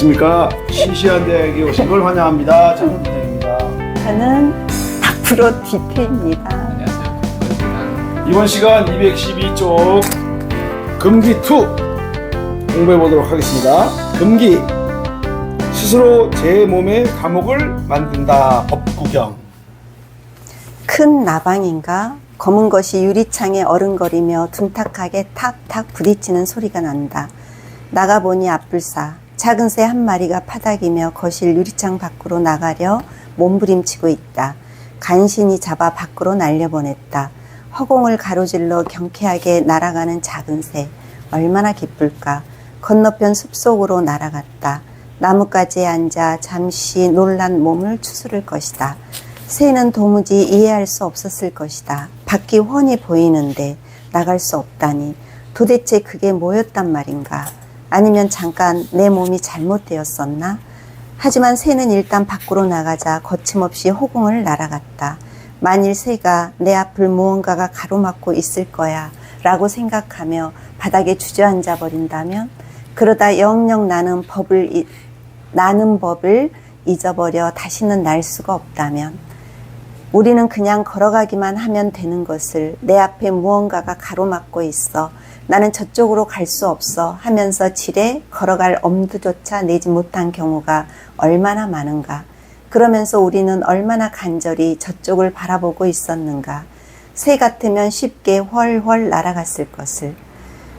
안녕하십니까. 시시한 대학에 오신 걸 환영합니다. 장훈입니다. 저는 앞으로 디테입니다. 안녕하세요. 국보입니다. 이번 시간 212쪽 금기2 공부해 보도록 하겠습니다. 금기, 스스로 제 몸의 감옥을 만든다. 법구경. 큰 나방인가 검은 것이 유리창에 어른거리며 둔탁하게 탁탁 부딪히는 소리가 난다. 나가보니 앞불사 작은 새 한 마리가 파닥이며 거실 유리창 밖으로 나가려 몸부림치고 있다. 간신히 잡아 밖으로 날려보냈다. 허공을 가로질러 경쾌하게 날아가는 작은 새, 얼마나 기쁠까. 건너편 숲속으로 날아갔다. 나뭇가지에 앉아 잠시 놀란 몸을 추스를 것이다. 새는 도무지 이해할 수 없었을 것이다. 밖이 훤히 보이는데 나갈 수 없다니 도대체 그게 뭐였단 말인가. 아니면 잠깐 내 몸이 잘못되었었나? 하지만 새는 일단 밖으로 나가자 거침없이 호공을 날아갔다. 만일 새가 내 앞을 무언가가 가로막고 있을 거야 라고 생각하며 바닥에 주저앉아 버린다면, 그러다 영영 나는 법을 잊어버려 다시는 날 수가 없다면, 우리는 그냥 걸어가기만 하면 되는 것을 내 앞에 무언가가 가로막고 있어 나는 저쪽으로 갈 수 없어 하면서 지레 걸어갈 엄두조차 내지 못한 경우가 얼마나 많은가. 그러면서 우리는 얼마나 간절히 저쪽을 바라보고 있었는가. 새 같으면 쉽게 훨훨 날아갔을 것을.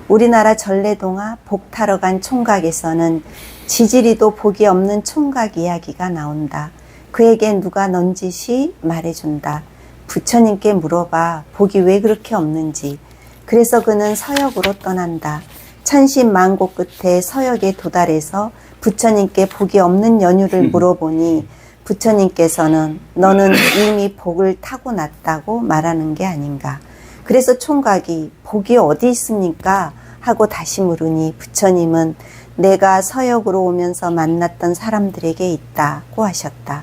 우리나라 전래동화 복 타러 간 총각에서는 지지리도 복이 없는 총각 이야기가 나온다. 그에게 누가 넌지시 말해준다. 부처님께 물어봐 복이 왜 그렇게 없는지. 그래서 그는 서역으로 떠난다. 천신만고 끝에 서역에 도달해서 부처님께 복이 없는 연유를 물어보니 부처님께서는 너는 이미 복을 타고났다고 말하는 게 아닌가. 그래서 총각이 복이 어디 있습니까? 하고 다시 물으니 부처님은 내가 서역으로 오면서 만났던 사람들에게 있다고 하셨다.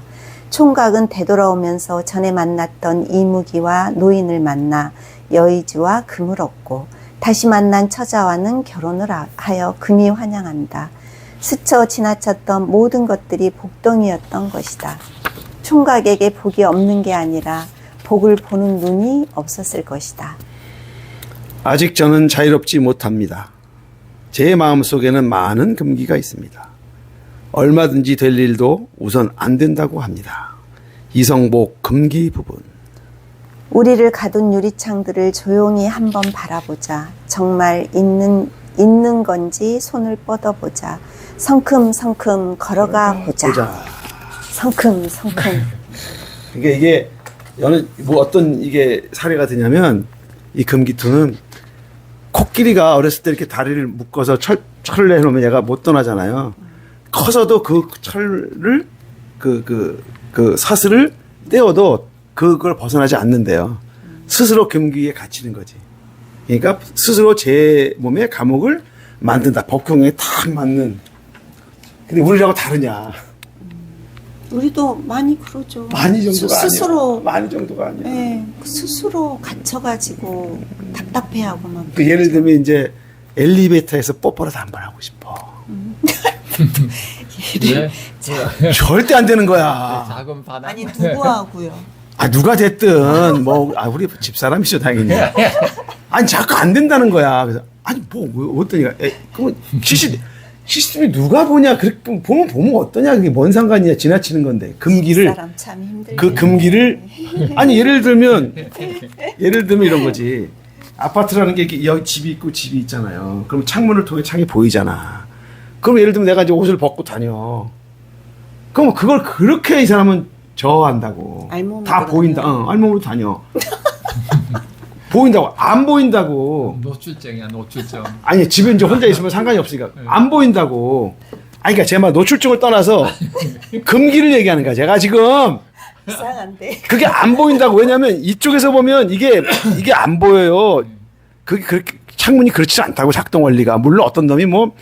총각은 되돌아오면서 전에 만났던 이무기와 노인을 만나 여의지와 금을 얻고 다시 만난 처자와는 결혼을 하여 금이 환영한다. 스쳐 지나쳤던 모든 것들이 복덩이였던 것이다. 총각에게 복이 없는 게 아니라 복을 보는 눈이 없었을 것이다. 아직 저는 자유롭지 못합니다. 제 마음속에는 많은 금기가 있습니다. 얼마든지 될 일도 우선 안 된다고 합니다. 이성복 금기 부분. 우리를 가둔 유리창들을 조용히 한번 바라보자. 정말 있는 건지 손을 뻗어보자. 성큼성큼 걸어가 보자. 성큼성큼. 이게 어느 뭐 어떤 이게 사례가 되냐면, 이 금기투는 코끼리가 어렸을 때 이렇게 다리를 묶어서 철을 해놓으면 얘가 못 떠나잖아요. 커서도 그 철을 그 사슬을 떼어도 그걸 벗어나지 않는데요. 스스로 금기에 갇히는 거지. 그러니까 스스로 제 몸의 감옥을 만든다. 법경에 딱 맞는. 근데 우리라고 다르냐? 우리도 많이 그러죠. 많이 정도가 스스로 아니야. 많이 정도가 아니야. 네, 스스로 갇혀가지고 답답해하고 막. 그 예를 들면 이제 엘리베이터에서 뽀뽀라도 한 번 하고 싶어. 네. 절대 안 되는 거야. 작은 바람. 아니 누구하고요? 누가 됐든 우리 집사람이죠 당연히. 아니 자꾸 안 된다는 거야. 그래서 어떠냐? 그러면 시스템이 누가 보냐? 그렇게 보면 어떠냐? 그게 뭔 상관이냐? 지나치는 건데 금기를 사람 참 힘들게. 그 금기를 아니 예를 들면 이런 거지. 아파트라는 게 이렇게 여기 집이 있고 집이 있잖아요. 그럼 창문을 통해 창이 보이잖아. 그럼 예를 들면 내가 이제 옷을 벗고 다녀. 그럼 그걸 그렇게 이 사람은 저한다고. 알몸으로 다 보인다. 다녀. 알몸으로 다녀. 보인다고. 안 보인다고. 노출증이야, 노출증. 아니 집에 이제 혼자 있으면 상관이 없으니까 안 보인다고. 아니 그러니까 제 말 노출증을 떠나서 금기를 얘기하는 거야. 제가 지금 이상한데. 그게 안 보인다고. 왜냐면 이쪽에서 보면 이게 안 보여요. 그렇게 창문이 그렇지 않다고, 작동 원리가. 물론 어떤 놈이 뭐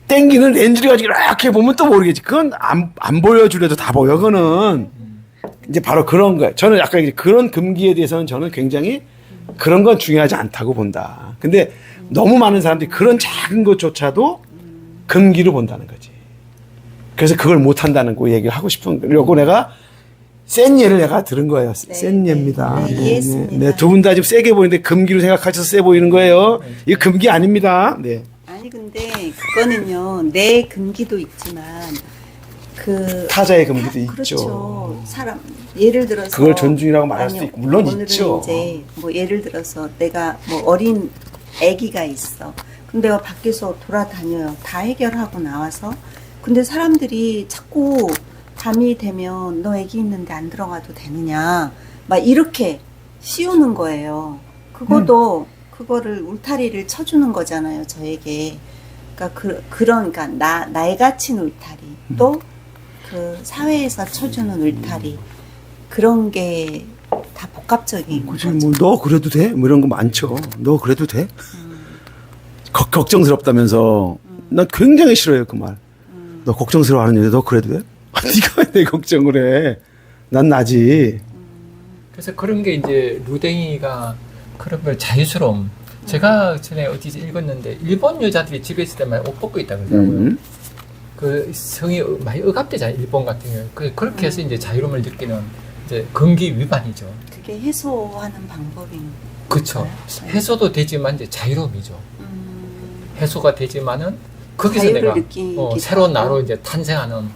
땡기는 렌즈를 가지고 이렇게 보면 또 모르겠지. 그건 안 보여주려도 다 보여. 그거는 이제 바로 그런 거예요. 저는 약간 그런 금기에 대해서는 저는 굉장히 그런 건 중요하지 않다고 본다. 근데 너무 많은 사람들이 그런 작은 것조차도 금기로 본다는 거지. 그래서 그걸 못 한다는 거 얘기를 하고 싶은 거고 내가 센 예를 내가 들은 거예요. 센 예입니다. 네, 이해했습니다. 네, 두 분 다 지금 세게 보이는데 금기로 생각하셔서 세 보이는 거예요. 이거 금기 아닙니다. 네. 아니 근데 그거는요 내 금기도 있지만 그 타자의 금기도 있죠. 그렇죠. 사람 예를 들어서 그걸 존중이라고 말할 수도 아니요, 있고 물론 오늘은 있죠. 이제 뭐 예를 들어서 내가 뭐 어린 아기가 있어. 근데 내가 밖에서 돌아다녀요. 다 해결하고 나와서 근데 사람들이 자꾸 밤이 되면 너 아기 있는데 안 들어가도 되느냐 막 이렇게 씌우는 거예요. 그것도 그거를 울타리를 쳐주는 거잖아요. 저에게. 그러니까 그러니까 나의 갇힌 울타리 또 그 사회에서 쳐주는 울타리 그런 게 다 복합적인 그치, 거죠. 뭐, 너 그래도 돼? 뭐 이런 거 많죠. 너 그래도 돼? 걱정스럽다면서. 난 굉장히 싫어요, 그 말. 너 걱정스러워 하는 여자 너 그래도 돼? 아, 네가 왜 내 걱정을 해? 난 나지. 그래서 그런 게 이제 루댕이가 그런 걸 자유스러움. 제가 전에 어디서 읽었는데 일본 여자들이 집에 있을 때 많이 옷 벗고 있다 그러더라고요. 그 성이 많이 억압되잖아요. 일본 같은 경우. 그렇게 해서 이제 자유로움을 느끼는 이제 금기 위반이죠. 그게 해소하는 방법인 그렇죠. 네. 해소도 되지만 이제 자유로움이죠. 해소가 되지만은 거기서 자유를 내가 느끼기도 새로운 하고. 나로 이제 탄생하는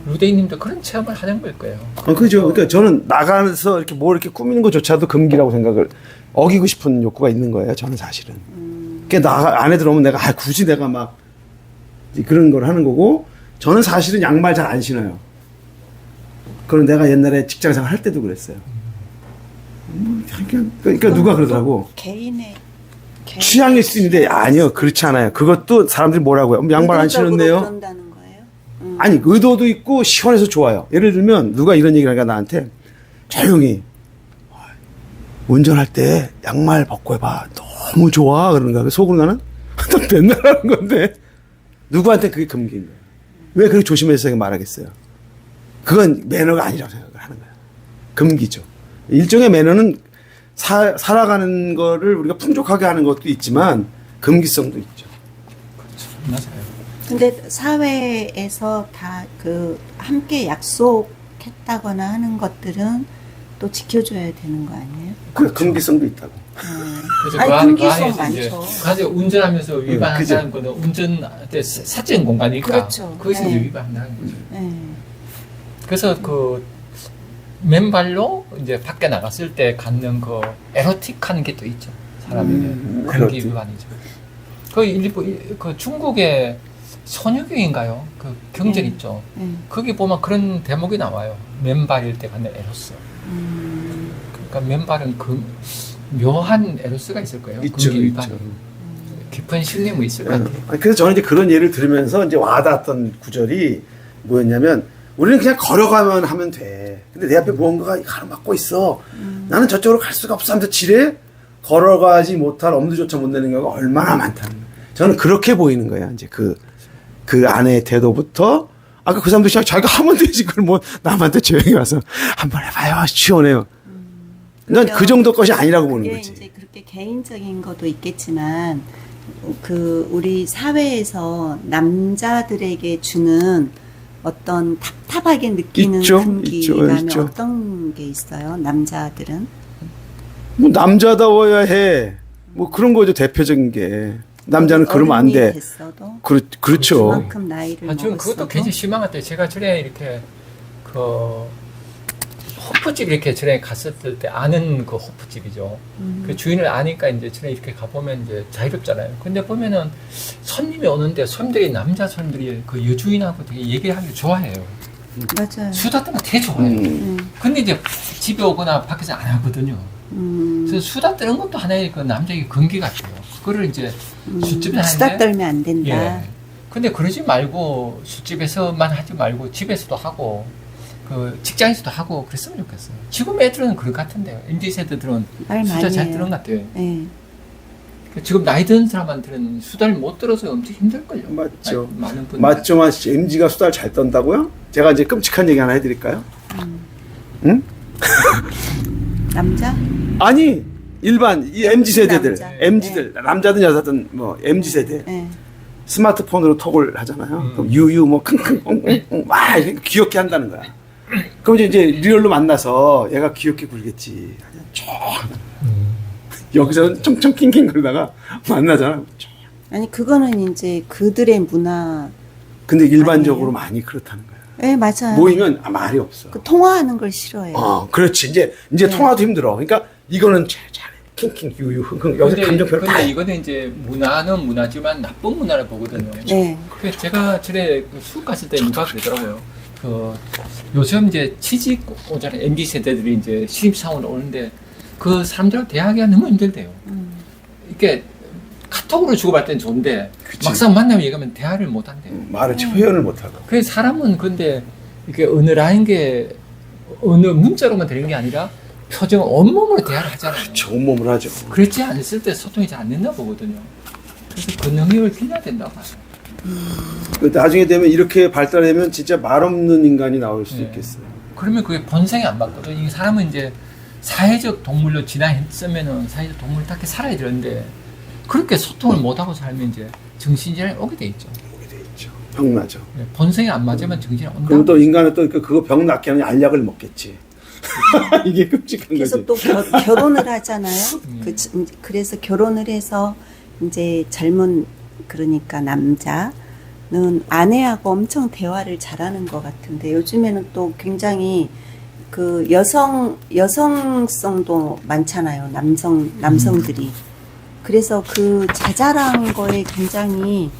루데이님도 그런 체험을 하는 걸 거예요. 그죠. 그러니까 저는 나가서 이렇게 뭘 이렇게 꾸미는 것조차도 금기라고 생각을 어기고 싶은 욕구가 있는 거예요. 저는 사실은. 그러니까 나 안에 들어오면 내가 굳이 내가 막 그런 걸 하는 거고 저는 사실은 양말 잘 안 신어요. 그럼 내가 옛날에 직장생활 할 때도 그랬어요. 그러니까 누가 그러더라고. 개인의 취향일 수 있는데 아니요 그렇지 않아요. 그것도 사람들이 뭐라고요? 양말 안 의도적으로 신었네요. 그런다는 거예요? 아니 의도도 있고 시원해서 좋아요. 예를 들면 누가 이런 얘기를 하니까 나한테 조용히 운전할 때 양말 벗고 해봐. 너무 좋아 그러는 거야. 속으로 나는 나 맨날 하는 건데 누구한테 그게 금기인 거예요. 왜 그렇게 조심해서 말하겠어요. 그건 매너가 아니라고 생각을 하는 거예요. 금기죠. 일종의 매너는 살아가는 거를 우리가 풍족하게 하는 것도 있지만 금기성도 있죠. 맞아요. 근데 사회에서 다 그 함께 약속했다거나 하는 것들은 또 지켜줘야 되는 거 아니에요? 그 금기성도 있다고. 그래서 아니, 그 금기성 안에서 이제 많죠. 그 안에서 운전하면서 위반한다는 그죠. 거는 운전때 사적인 공간이니까 그렇죠. 거기서 네. 이제 위반한다는 거죠. 네. 그래서 그 맨발로 이제 밖에 나갔을 때 갖는 그 에로틱한 게 또 있죠. 사람에게 금기 에로틱. 위반이죠. 그 일본 그 중국의 선유경인가요? 그 경전 있죠. 거기 보면 그런 대목이 나와요. 맨발일 때 갖는 에로스. 그러니까 맨발은 그 묘한 에로스가 있을 거예요. 있죠, 금기 위반. 있죠. 깊은 신념이 있을 것 같아요. 그래서 저는 이제 그런 예를 들으면서 이제 와닿았던 구절이 뭐였냐면 우리는 그냥 걸어가면 하면 돼. 근데 내 앞에 무언가가 가로막고 있어. 나는 저쪽으로 갈 수가 없어 하면서 지레 걸어가지 못할 엄두조차 못 내는 경우가 얼마나 많다는 거예요. 저는 그렇게 보이는 거예요. 이제 그 안의 태도부터 아까 그 사람도 자기가 하면 되지. 그걸 뭐 남한테 조용히 와서 한번 해봐요. 시원해요. 난 그 정도 것이 아니라고 보는 그게 거지. 이제 그렇게 개인적인 것도 있겠지만 그 우리 사회에서 남자들에게 주는 어떤 답답하게 느끼는 있죠, 금기라면 있죠. 어떤 게 있어요? 남자들은 뭐 남자다워야 해. 뭐 그런 거죠. 대표적인 게. 남자는 그러면 안 어른이 돼. 됐어도 그렇죠. 그만큼 나이를 저는 먹었어도 그것도 굉장히 실망 같아요. 제가 전에 이렇게 그 호프집 이렇게 전에 갔었을 때 아는 그 호프집이죠. 그 주인을 아니까 이제 전에 이렇게 가보면 이제 자유롭잖아요. 근데 보면은 손님이 오는데 손님들이 남자 손님들이 그 여주인하고 되게 얘기를 하기 좋아해요. 맞아요. 수다 떠는 되게 좋아해요. 근데 이제 집에 오거나 밖에서 안 하거든요. 그래서 수다 떠는 것도 하나의 그 남자의 금기 같아요. 그거를 이제 술집에서 수다 하는데 떨면 안 된다. 예. 근데 그러지 말고 술집에서만 하지 말고 집에서도 하고 그 직장에서도 하고 그랬으면 좋겠어요. 지금 애들은 그럴 것 같은데요. MZ 세대들은 말 수다 많이 잘 해요. 뜨는 것 같아요. 네. 지금 나이 드는 사람한테는 수다를 못 들어서 엄청 힘들걸요. 맞죠. 많은 분들. 맞죠만 MG가 수다를 잘 떤다고요? 제가 이제 끔찍한 얘기 하나 해드릴까요? 응? 남자? 아니 일반 이 MZ 세대들, 남자. MZ들 남자든 여자든 뭐 MZ 세대 네. 스마트폰으로 톡을 하잖아요. 그럼 유유 뭐 킁킁 막 이렇게 귀엽게 한다는 거야. 그럼 이제 리얼로 만나서 얘가 귀엽게 굴겠지. 여기서는 청청킹킹 그러다가 만나잖아. 아니 그거는 이제 그들의 문화. 근데 일반적으로 많이 그렇다는 거야. 네 맞아요. 모이면 말이 없어. 그 통화하는 걸 싫어해요. 그렇지. 이제 네. 통화도 힘들어. 그러니까 이거는 잘해. 킹킹 유유 흥흥 여기서 감정 표현 다 근데 해. 이거는 이제 문화는 문화지만 나쁜 문화를 보거든요. 네. 그래서 제가 전에 수업 갔을 때 누가 그러더라고요. 그 요즘 이제 취직 오잖아요. MZ 세대들이 이제 신입사원으로 오는데 그 사람들하고 대화하기가 너무 힘들대요. 이게 카톡으로 주고받을 땐 좋은데 그치. 막상 만나면 얘기하면 대화를 못 한대요. 말을 표현을 못 하고. 그래서 사람은 근데 이게 어느라는 게 어느 문자로만 되는 게 아니라 표정 온몸으로 대화를 하잖아요. 좋은 몸을 하죠. 그렇지 않았을 때 소통이 잘 안 된다 보거든요. 그래서 그 능력을 길러야 된다고 봐요. 나중에 되면 이렇게 발달하면 진짜 말 없는 인간이 나올 수도 네. 있겠어요. 그러면 그게 본성이 안 맞거든. 이 사람은 이제 사회적 동물로 진화했으면은 사회적 동물 딱히 살아야 되는데 그렇게 소통을 못하고 살면 이제 정신질환이 오게 돼 있죠. 오게 돼 있죠. 병 나죠. 네, 본성이 안 맞으면 정신이 온다. 그럼 또 인간은 또 그거 병 낫게 하는 알약을 먹겠지. 이게 끔찍한 그래서 거지. 또 결혼을 하잖아요. 음. 그래서 결혼을 해서 이제 젊은 그러니까 남자는 아내하고 엄청 대화를 잘하는 것 같은데 요즘에는 또 굉장히 그 여성성도 많잖아요. 남성들이. 그래서 그 자잘한 거에 굉장히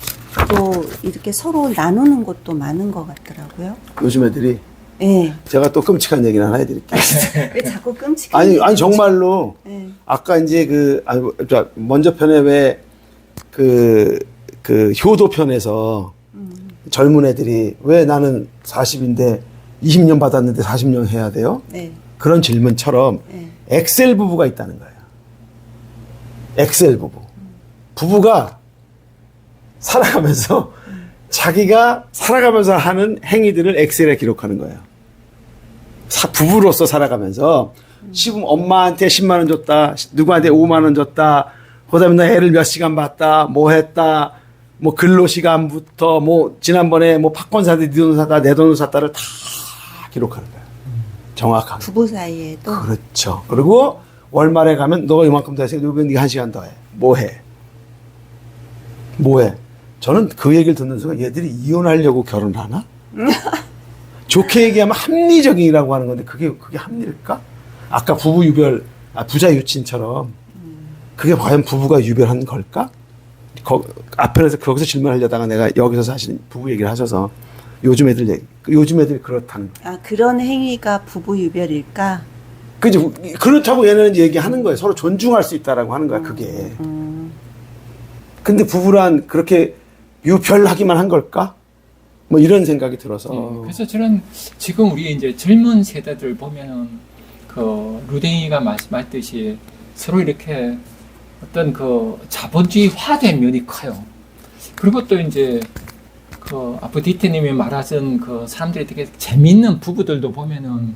또 이렇게 서로 나누는 것도 많은 것 같더라고요. 요즘 애들이 예. 제가 또 끔찍한 얘기를 하나 해드릴게요. 왜 자꾸 끔찍한 아니 얘기를 정말로 예. 아까 이제 먼저 편에 왜 그 효도 편에서 젊은 애들이 왜 나는 40인데 20년 받았는데 40년 해야 돼요? 네. 그런 질문처럼 네. 엑셀 부부가 있다는 거예요. 엑셀 부부. 부부가 살아가면서 자기가 살아가면서 하는 행위들을 엑셀에 기록하는 거예요. 부부로서 살아가면서 지금 엄마한테 10만 원 줬다. 누구한테 5만 원 줬다. 그다음에 나 애를 몇 시간 봤다. 뭐 했다. 뭐 근로 시간부터 뭐 지난번에 뭐 팝콘 사다 네 돈 사다 내 돈을 샀다를 다 기록하는 거예요. 정확하게. 부부 사이에도 그렇죠. 그리고 월말에 가면 너가 이만큼 더 했으니까 네가 1시간 더 해. 뭐 해? 뭐 해? 저는 그 얘기를 듣는 순간 얘들이 이혼하려고 결혼하나? 좋게 얘기하면 합리적이라고 하는 건데 그게 합리일까? 아까 부부 유별, 부자 유친처럼 그게 과연 부부가 유별한 걸까? 앞에서 거기서 질문하려다가 내가 여기서 사실 부부 얘기를 하셔서 요즘 애들이 그렇다는 거예요. 아 그런 행위가 부부 유별일까? 그죠? 그렇다고 얘네는 얘기하는 거예요. 서로 존중할 수 있다라고 하는 거야, 그게. 근데 부부란 그렇게 유별하기만 한 걸까? 뭐 이런 생각이 들어서. 그래서 저는 지금 우리 이제 젊은 세대들 보면은 그 루댕이가 말씀하셨듯이 서로 이렇게 어떤 그 자본주의화된 면이 커요. 그리고 또 이제 그 아프디테님이 말하신 그 사람들이 되게 재밌는 부부들도 보면은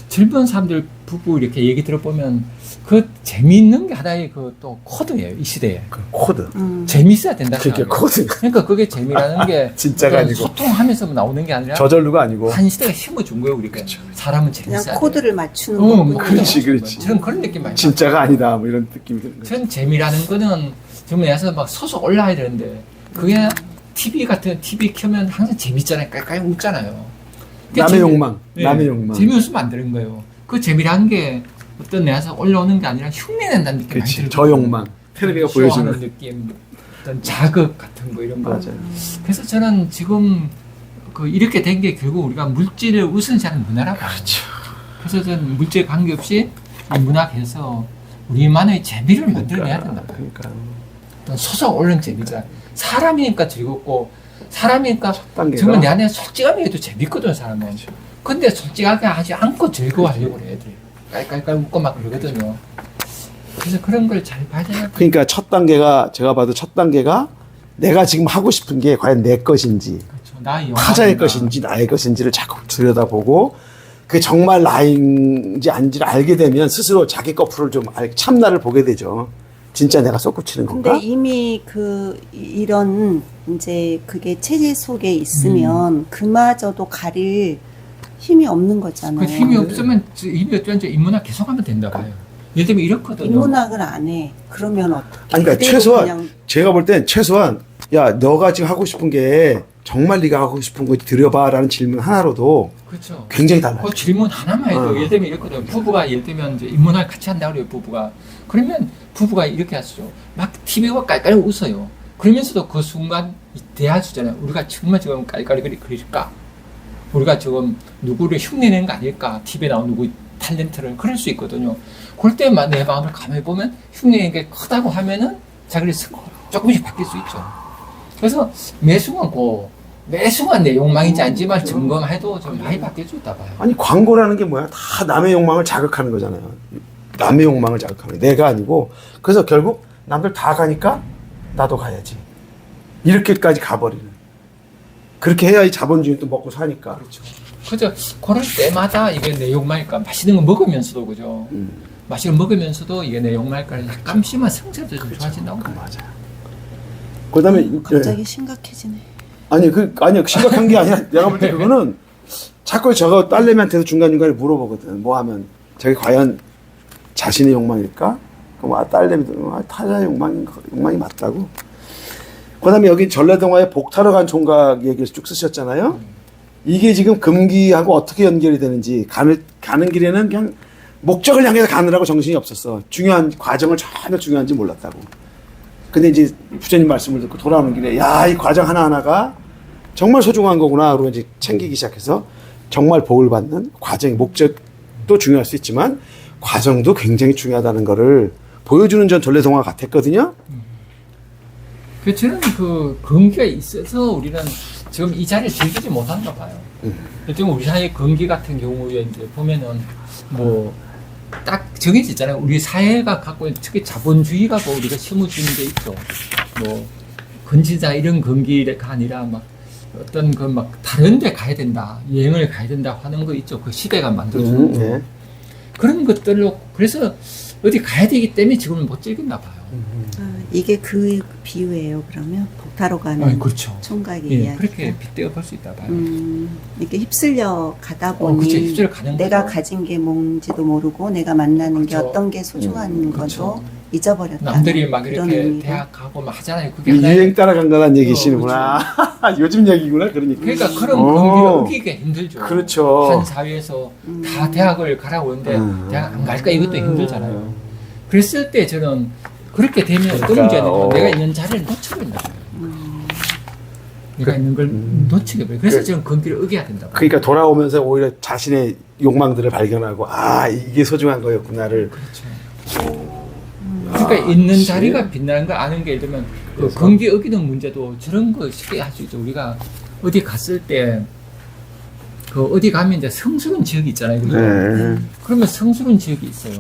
젊은 사람들 부부 이렇게 얘기 들어보면 그 재밌는 게 하나의 그 또 코드예요, 이 시대에. 그 코드. 재밌어야 된다. 그게 코드. 그러니까 그게 재미라는 게 진짜가 어떤 아니고. 소통하면서 나오는 게 아니라 저절로가 아니고. 한 시대가 힘을 준 거예요, 우리가. 그냥 사람은 재밌어야 돼. 코드를 맞추는 뭐 거군요. 그렇지, 그렇지. 저는 그런 느낌 많이 진짜가 아니다. 뭐 이런 느낌이 드는 거죠. 저는 재미라는 거는 정말 내서 막 소속 올라야 되는데 그게 TV 같은 TV 켜면 항상 재밌잖아요. 깔깔 웃잖아요. 그게 남의 욕망. 네, 남의 욕망. 재미없으면 안 되는 거예요. 그 재미라는 게 어떤 내서 올라오는 게 아니라 흉내낸다는 느낌 많이 그렇지. 들거든요. 저 욕망. 텔레비가 쇼하는 보여주는. 느낌, 어떤 자극 같은 거 이런 거. 맞아요. 그래서 저는 지금 그 이렇게 된 게 결국 우리가 물질을 우선시하는 문화라고. 그렇죠. 그래서 저는 물질 관계없이 이 문학에서 우리만의 재미를 만들어내야 된다. 그러니까. 어떤 소속 올른 재미자. 사람이니까 즐겁고 사람이니까 단계가. 정말 내 안에 솔직함이 해도 재밌거든 사람은. 근데 솔직하게 하지 않고 즐거워하려고 해 애들이. 깔깔깔 웃고 막 그러거든요. 그래서 그런 걸 잘 봐야 돼요. 그러니까 첫 단계가 제가 봐도 첫 단계가 내가 지금 하고 싶은 게 과연 내 것인지 그렇죠. 나의 타자의 영광이나. 것인지 나의 것인지를 자꾸 들여다보고 그게 정말 나인지 아닌지를 알게 되면 스스로 자기 거풀을 좀 참나를 보게 되죠. 진짜 내가 솟구치는 건가? 근데 이미 이런 이제 그게 체제 속에 있으면 그마저도 가릴 힘이 없는 거잖아요. 그 힘이 없으면 이제 인문학 계속하면 된다 봐요. 예를 들면 이렇거든요. 인문학을 안 해. 그러면 어떻게? 아니, 그러니까 그대로 최소한 그냥 제가 볼 땐 최소한 야 너가 지금 하고 싶은 게 정말 네가 하고 싶은 거 들여봐라는 질문 하나로도 그렇죠. 굉장히 달라요. 그 질문 하나만 해도 어. 예를 들면 이렇거든요. 부부가 예를 들면 이제 인문학 같이 한다 그래요. 부부가. 그러면 부부가 이렇게 하시죠. 막 TV가 깔깔 웃어요. 그러면서도 그 순간 대하주잖아요. 우리가 정말 지금 깔깔거리 그릴까? 우리가 지금 누구를 흉내내는 거 아닐까? TV에 나온 누구 탤런트를 그럴 수 있거든요. 그럴 때만 내 마음을 가만히 보면 흉내내는 게 크다고 하면은 자기를 조금씩 바뀔 수 있죠. 그래서 매순간 내 욕망인지 아닌지만 점검해도 좀 많이 바뀔 수 있다 봐요. 아니 광고라는 게 뭐야? 다 남의 욕망을 자극하는 거잖아요. 남의 욕망을 자극하는 거. 내가 아니고. 그래서 결국 남들 다 가니까 나도 가야지. 이렇게까지 가버리는. 그렇게 해야 이 자본주의 또 먹고 사니까. 그렇죠. 그죠. 그럴 때마다 이게 내 욕망일까? 맛있는 거 먹으면서도 그죠. 맛있는 거 먹으면서도 이게 내 욕망일까? 약간씩만 성질도 좀 좋아진다고. 맞아요. 그다음에 갑자기 심각해지네. 아니요 심각한 게 아니라 내가 볼 때 그거는 자꾸 저거 딸내미한테도 중간중간에 물어보거든. 뭐 하면 저게 과연 자신의 욕망일까? 그럼 딸내미도 타자의 욕망이 맞다고. 그다음에 여기 전래동화에 복타러 간 총각 얘기를 쭉 쓰셨잖아요. 이게 지금 금기하고 어떻게 연결이 되는지 가는 길에는 그냥 목적을 향해서 가느라고 정신이 없었어. 중요한 과정을 전혀 중요한지 몰랐다고. 근데 이제 부처님 말씀을 듣고 돌아오는 길에 야, 이 과정 하나하나가 정말 소중한 거구나. 그러고 이제 챙기기 시작해서 정말 복을 받는 과정의 목적도 중요할 수 있지만 과정도 굉장히 중요하다는 거를 보여주는 전 전래동화 같았거든요. 저는 그 근기가 있어서 우리는 지금 이 자리를 즐기지 못한가 봐요. 지금 우리 사회 근기 같은 경우에 이제 보면은 뭐 딱 정해져 있잖아요. 우리 사회가 갖고 있는 특히 자본주의가 뭐 우리가 심어주는 게 있죠. 뭐 근지자 이런 근기가 아니라 막 어떤 그 막 다른 데 가야 된다, 여행을 가야 된다 하는 거 있죠. 그 시대가 만들어주는 거. 네. 그런 것들로 그래서 어디 가야 되기 때문에 지금은 못 즐긴다 봐요. 이게 그 비유예요. 그러면 복타로 가는 그렇죠. 총각의 예, 이야기. 그렇게 빗대어 볼 수 있다 봐요. 이렇게 휩쓸려 가다 보니 그렇죠. 휩쓸려 가는 내가 거죠. 가진 게 뭔지도 모르고 내가 만나는 게 그렇죠. 어떤 게 소중한 그렇죠. 것도 잊어버렸다. 남들이 막 그런 이렇게 의미가. 대학 가고 막 하잖아요. 그게 이 하나의- 유행 따라간 거란 얘기시는구나. 요즘 얘기구나. 그러니까. 그러니까 그런 근기를 어기기가 힘들죠. 그렇죠. 한 사회에서 다 대학을 가라고 하는데 대학 안 갈까 이것도 힘들잖아요. 그랬을 때 저는 그렇게 되면 어떤 그러니까, 문제가 되냐면 내가 있는 자리를 놓쳐버린다. 내가 있는 걸 놓치게 버려. 그래서 저는 근기를 어겨야 된다. 그러니까 돌아오면서 오히려 자신의 욕망들을 발견하고 아 이게 소중한 거였구나를. 그렇죠. 그러니까 있는 자리가 빛나는 걸 아는 게 예를 들면 그 근기 어기는 문제도 저런 거 쉽게 할 수 있죠. 우리가 어디 갔을 때 그 어디 가면 이제 성스러운 지역이 있잖아요. 그죠? 네. 그러면 성스러운 지역이 있어요.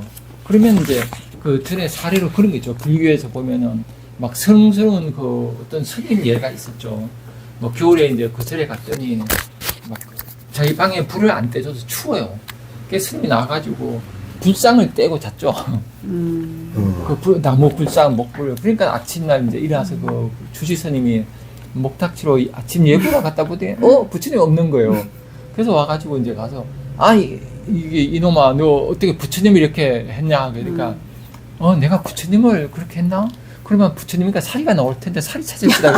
그러면 이제 그 전에 사례로 그런 게 있죠. 불교에서 보면은 막 성스러운 그 어떤 스님 예가 있었죠. 뭐 겨울에 이제 그 절에 갔더니 막 자기 방에 불을 안 떼줘서 추워요. 그래서 스님이 나와가지고 불상을 떼고 잤죠. 그 나무 불상 목불. 그러니까 아침날 이제 일어나서 그 주지 스님이 목탁치로 아침 예보가 갔다 보더니 부처님 없는 거예요. 그래서 와가지고 이제 가서 이게 이놈아 너 어떻게 부처님이 이렇게 했냐 그러니까 내가 부처님을 그렇게 했나? 그러면 부처님이니까 사리가 나올 텐데 사리 찾읍시다.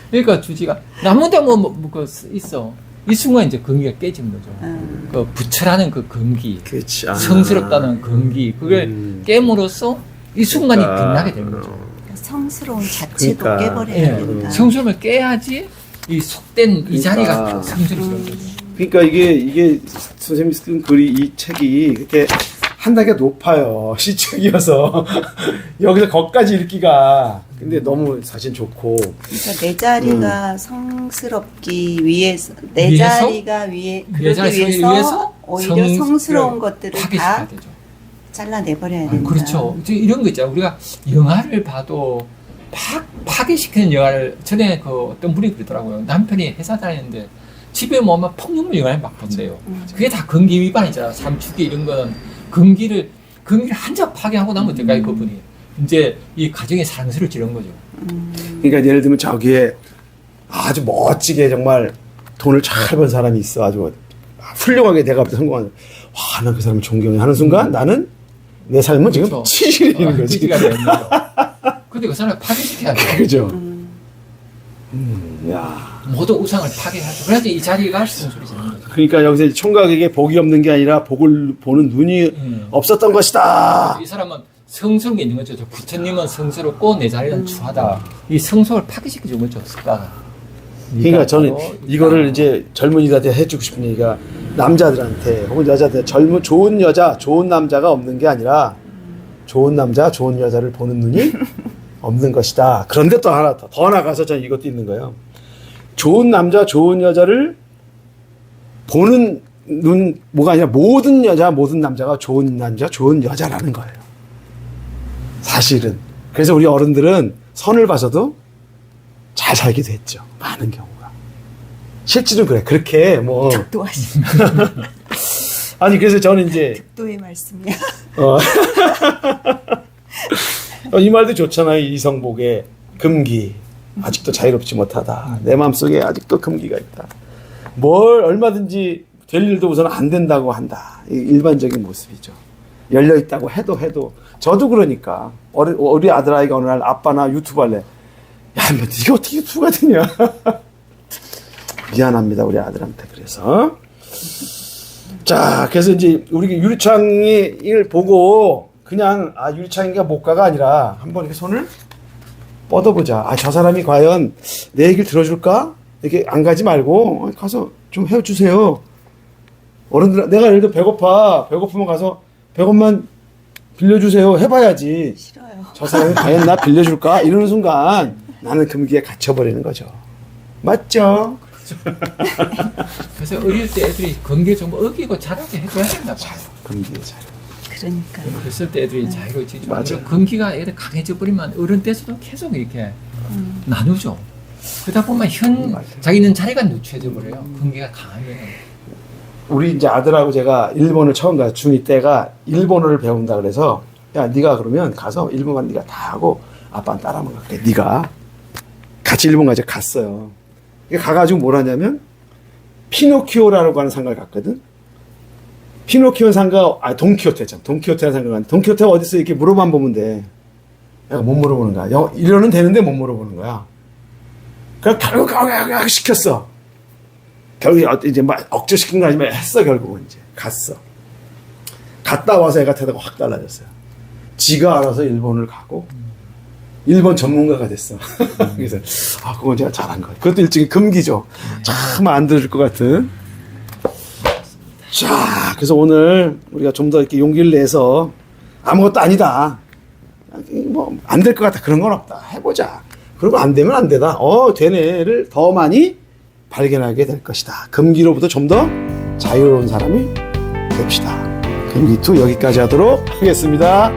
그러니까 주지가 나무도 뭐 있어. 이 순간 이제 근기가 깨진 거죠. 그 부처라는 그 근기, 그렇지. 성스럽다는 근기, 그걸 깨므로써 이 순간이 그러니까. 빛나게 되는 거죠. 성스러운 자체도 그러니까. 깨버려야 된다. 성스러움을 깨야지 이 속된 이 자리가 그러니까. 성스러운 거죠. 그러니까 이게 선생님이 쓴 글이 이 책이 이렇게 한 단계 높아요. 시책이어서 여기서 거기까지 읽기가 근데 너무 사실 좋고. 그러니까 내 자리가 성스럽기 위해서 내 위해서? 자리가 그러기 자리 위해서 오히려 성스러운 것들을 다 파괴시켜야 되죠. 잘라내버려야 된다. 그렇죠. 이런 거 있잖아요. 우리가 영화를 봐도 파괴시키는 영화를 전에 그 어떤 분이 그러더라고요. 남편이 회사 다니는데 집에 오면 폭력물 영화를 막 본대요. 그게 다 근기 위반이잖아요. 삼축기 이런 거는 근기를 한자 파괴하고 나면 될까요, 그분이? 이제 이 가정에 사랑스러울 지는 거죠. 그러니까 예를 들면 저기에 아주 멋지게 정말 돈을 잘 번 사람이 있어. 아주 훌륭하게 대가부터 성공하는. 와, 나 그 사람을 존경해 하는 순간 나는 내 삶은 지금 그렇죠. 치실이 있는 거지. 치실이 되는 거죠. 근데 그 사람을 파괴시켜야 돼요. 그죠. 야. 모든 우상을 파괴하죠. 그래야지 이 자리가 순소리 지는 거죠. 그러니까 여기서 총각에게 복이 없는 게 아니라 복을 보는 눈이 없었던 것이다. 이 사람은 성스러운 게 있는 거죠. 저 부처님은 성스럽고 내 자리는 추하다. 이 성속을 파괴시켜준 거죠. 습관을. 그러니까 저는 이거를 이제 젊은이들한테 해주고 싶은 얘기가 남자들한테 혹은 여자들 좋은 여자, 좋은 남자가 없는 게 아니라 좋은 남자, 좋은 여자를 보는 눈이 없는 것이다. 그런데 또 하나 더 나가서 저는 이것도 있는 거예요. 좋은 남자, 좋은 여자를 보는 눈 뭐가 아니라 모든 여자, 모든 남자가 좋은 남자, 좋은 여자라는 거예요. 사실은. 그래서 우리 어른들은 선을 봐서도 잘 살기도 했죠. 많은 경우가. 실제로 그래. 그렇게 뭐. 득도하십니다. 아니, 그래서 저는 이제. 득도의 말씀이야. 이 말도 좋잖아요. 이성복의 금기. 아직도 자유롭지 못하다. 내 마음속에 아직도 금기가 있다. 뭘 얼마든지 될 일도 우선 안 된다고 한다. 이 일반적인 모습이죠. 열려있다고 해도. 저도 그러니까. 우리 아들아이가 어느 날 아빠나 유튜브 할래. 야, 뭐, 네가 어떻게 유튜브가 되냐. 미안합니다. 우리 아들한테. 그래서. 자, 그래서 이제 우리 유리창을 보고 그냥 유리창이가 못가가 아니라 한번 이렇게 손을 뻗어보자. 저 사람이 과연 내 얘기를 들어줄까? 이렇게 안 가지 말고 가서 좀 해주세요. 어른들, 내가 예를 들어 배고프면 가서 100원만 빌려주세요. 해봐야지. 싫어요. 저 사람이 과연 나 빌려줄까? 이러는 순간 나는 금기에 갇혀버리는 거죠. 맞죠? 그래서 어릴 때 애들이 금기에 좀 어기고 자라게 해줘야 된다. 금기에 잘. 그러니까. 그랬을 때 애들이 자유로워지죠. 맞아. 금기가 애들 강해져 버리면 어른 때서도 계속 이렇게 나누죠. 그러다 보면 자기는 자리가 누추해져 버려요. 금기가 강하면. 우리 이제 아들하고 제가 일본을 처음 가서 중2 때가 일본어를 배운다 그래서 야, 네가 그러면 가서 일본만 네가 다 하고 아빠는 따라만 갈게. 네가 같이 일본 가서 갔어요. 가가지고 뭘 하냐면 피노키오라고 하는 상가를 갔거든. 피노키오 상가, 돈키호테 있잖아. 돈키호테라는 상가가 갔는데 돈키호테가 어딨어? 이렇게 물어만 보면 돼. 내가 못 물어보는 거야. 이러는 되는데 못 물어보는 거야. 그래서 결국 시켰어. 결국 이제 막 억지로 시킨 거 아니지만 했어. 결국은 이제 갔어. 갔다 와서 애가 태도가 확 달라졌어요. 지가 알아서 일본을 가고 일본 전문가가 됐어. 그래서 그건 제가 잘한 거예요. 그것도 일종의 금기죠. 참 안 들을 것 같은. 자, 그래서 오늘 우리가 좀 더 이렇게 용기를 내서 아무것도 아니다. 뭐 안 될 것 같다. 그런 건 없다. 해보자. 그리고 안 되면 안 되다. 되네를 더 많이 발견하게 될 것이다. 금기로부터 좀 더 자유로운 사람이 됩시다. 금기2 여기까지 하도록 하겠습니다.